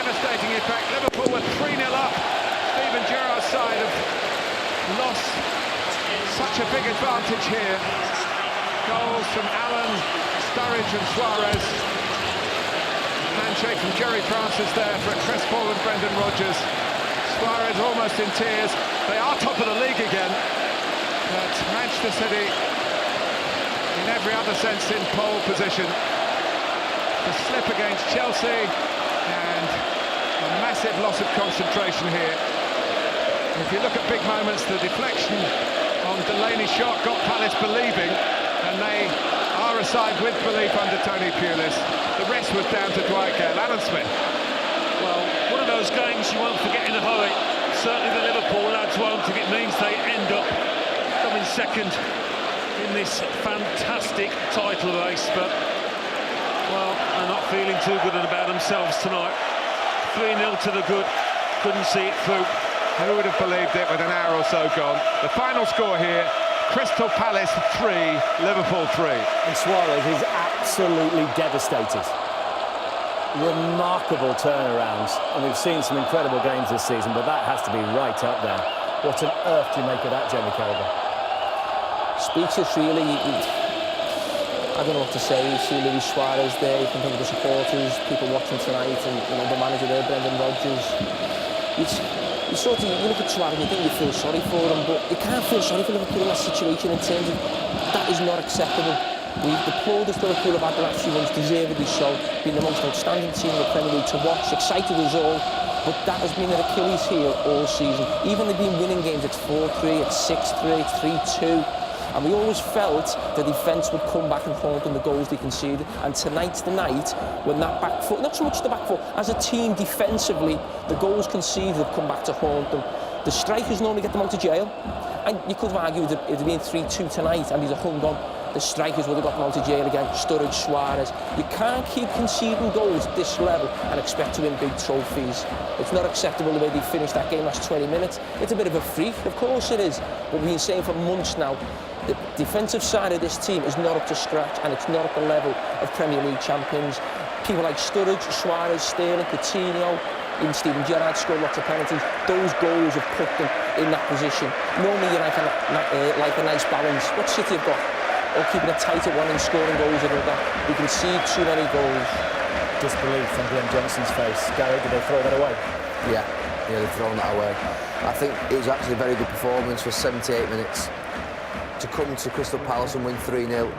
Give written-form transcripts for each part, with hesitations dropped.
devastating effect. Liverpool were 3-0 up. Steven Gerrard's side have lost such a big advantage here. Goals from Allen, Sturridge and Suarez. Handshake from Jerry Francis there for a crestfallen Brendan Rodgers. Suarez almost in tears. They are top of the league again, but Manchester City, in every other sense, in pole position. The slip against Chelsea and a massive loss of concentration here. If you look at big moments, the deflection on Delaney's shot got Palace believing, and they are a side with belief under Tony Pulis. The rest was down to Dwight Gale. Alan Smith. Well, one of those games you won't forget in a hurry. Certainly the Liverpool lads won't, if it means they end up coming second in this fantastic title race. But, well, they're not feeling too good about themselves tonight. 3-0 to the good, couldn't see it through. Who would have believed it with an hour or so gone? The final score here, Crystal Palace 3, Liverpool 3. And Suarez is absolutely devastated. Remarkable turnarounds, and we've seen some incredible games this season, but that has to be right up there. What on earth do you make of that, Jamie Carragher? Speechless, really. I don't know what to say. You see Luis Suarez there, you can think of the supporters, people watching tonight, and the manager there, Brendan Rodgers. You look at Suarez and you think you feel sorry for him, but you can't feel sorry for Liverpool in that situation in terms of that is not acceptable. We've deplored as Liverpool have had the last few months, deservedly so, been the most outstanding team in the Premier League to watch, excited us all, but that has been an Achilles heel all season. Even they've been winning games, it's 4-3, it's 6-3, it's 3-2, and we always felt the defence would come back and haunt them the goals they conceded, and tonight's the night when that back foot, not so much the back foot, as a team defensively, the goals conceded have come back to haunt them. The strikers normally get them out of jail, and you could have argued it had been 3-2 tonight and he's a hung on. The strikers would have got them out of jail again, Sturridge, Suarez. You can't keep conceding goals at this level and expect to win big trophies. It's not acceptable the way they finished that game last 20 minutes. It's a bit of a freak, of course it is. But we've been saying for months now, the defensive side of this team is not up to scratch and it's not at the level of Premier League champions. People like Sturridge, Suarez, Sterling, Coutinho, even Steven Gerrard scored lots of penalties. Those goals have put them in that position. Normally you're like a nice balance. What City have got? Or keeping it tight at one and scoring goals at another. We can see too many goals. Disbelief on Glenn Johnson's face. Gary, did they throw that away? Yeah, they've thrown that away. I think it was actually a very good performance for 78 minutes. To come to Crystal Palace and win 3-0,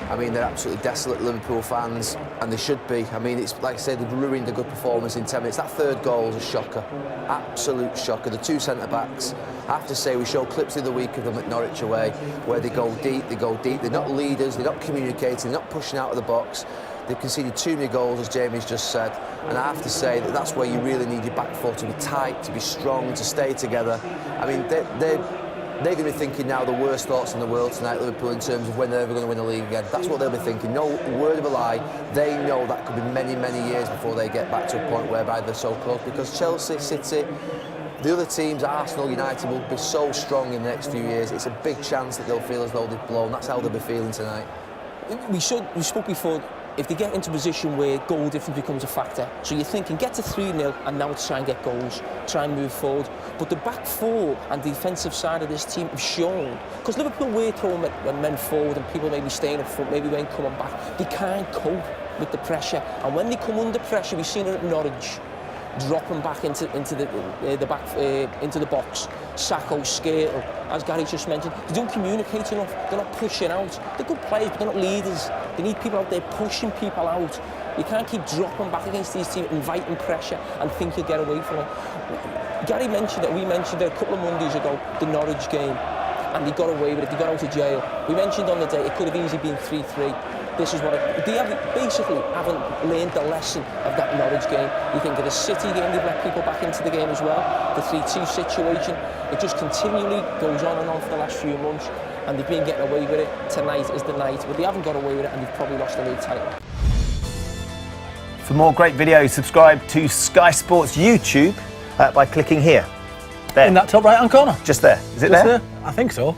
I mean, they're absolutely desolate, Liverpool fans, and they should be. I mean, it's like I said, they've ruined a good performance in 10 minutes. That third goal was a shocker, absolute shocker. The two centre-backs, I have to say, we showed clips of the week of them at Norwich away, where they go deep. They're not leaders, they're not communicating, they're not pushing out of the box. They've conceded too many goals, as Jamie's just said, and I have to say that that's where you really need your back four to be tight, to be strong, to stay together. I mean, they're going to be thinking now the worst thoughts in the world tonight, Liverpool, in terms of when they're ever going to win the league again. That's what they'll be thinking. No word of a lie. They know that could be many, many years before they get back to a point whereby they're so close. Because Chelsea, City, the other teams, Arsenal, United, will be so strong in the next few years. It's a big chance that they'll feel as though they've blown. That's how they'll be feeling tonight. We spoke before, if they get into a position where goal difference becomes a factor, so you're thinking, get to 3-0 and now it's try and get goals, try and move forward. But the back four and defensive side of this team have shown, because Liverpool were throwing men forward and people may be staying up front, maybe weren't coming back, they can't cope with the pressure. And when they come under pressure, we've seen it at Norwich, dropping back into the box. Sacco, Skrtel, as Gary just mentioned, they don't communicate enough. They're not pushing out. They're good players, but they're not leaders. They need people out there pushing people out. You can't keep dropping back against these teams, inviting pressure, and think you'll get away from it. Gary mentioned it. We mentioned it a couple of Mondays ago, the Norwich game, and they got away with it. They got out of jail. We mentioned on the day it could have easily been 3-3. This is what they basically haven't learned the lesson of that Norwich game. You think of the City game, they've let people back into the game as well. The 3-2 situation, it just continually goes on and on for the last few months, and they've been getting away with it. Tonight is the night, but they haven't got away with it, and they've probably lost the league title. For more great videos, subscribe to Sky Sports YouTube by clicking here. There. In that top right-hand corner. Just there. Is it Just there? I think so.